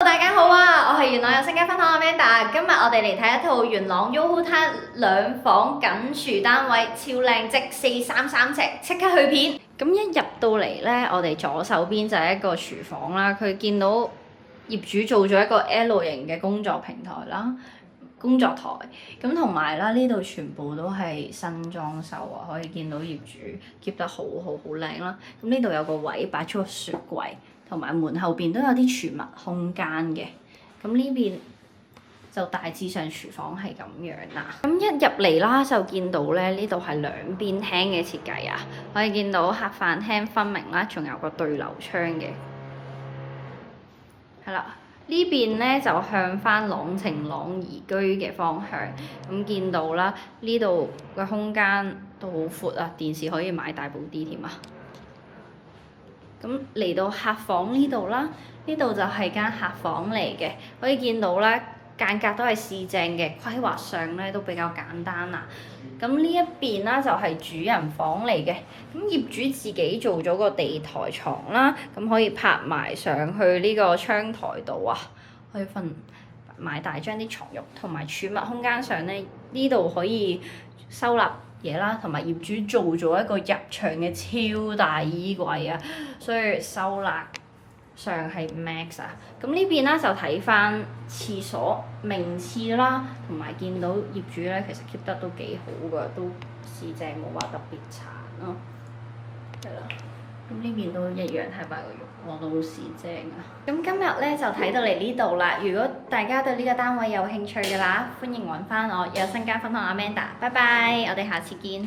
大家好啊！我係元朗有聲街分行 Amanda，今日我哋嚟睇一套元朗 YOHO Town 兩房緊廚單位，超靚，即433尺，即刻去片。咁一入到嚟呢，我哋左手邊就係一個廚房啦。佢見到業主做咗一個 L 型嘅工作平台啦。工作台咁同埋啦，呢度全部都係新裝修啊，可以見到業主 keep 得好靚啦。咁呢度有個位擺咗個雪櫃，同埋門後邊都有啲儲物空間嘅。咁呢邊就大致上廚房係咁樣啦。咁一入嚟啦，就見到咧呢度係兩邊廳嘅設計啊，可以見到客飯廳分明啦，仲有個對流窗嘅。係啦。呢邊咧就向翻朗晴朗怡居嘅方向，咁見到啦，呢度嘅空間都好闊啊，電視可以買大部啲添啊。咁嚟到客房呢度啦，呢度就係間客房嚟嘅，可以見到啦，間隔都係四正嘅，規劃上咧都比較簡單啦。咁呢一邊啦就係主人房嚟嘅，咁業主自己做咗個地台床啦，咁可以拍埋上去呢個窗台度啊，可以瞓埋大張啲床褥，同埋儲物空間上咧，呢度可以收納嘢啦，同埋業主做咗一個入牆嘅超大衣櫃啊，所以收納上係 max 啊。咁呢邊啦就睇翻廁所明廁啦，同埋見到業主咧其實 keep 得都幾好㗎，都市正冇話特別殘咯。係啦，咁呢邊都一樣係擺個浴缸都好市正啊。咁今日咧就睇到嚟呢度啦。如果大家對呢個單位有興趣嘅啦，歡迎揾翻我有聲街分行 Amanda。拜拜，我哋下次見。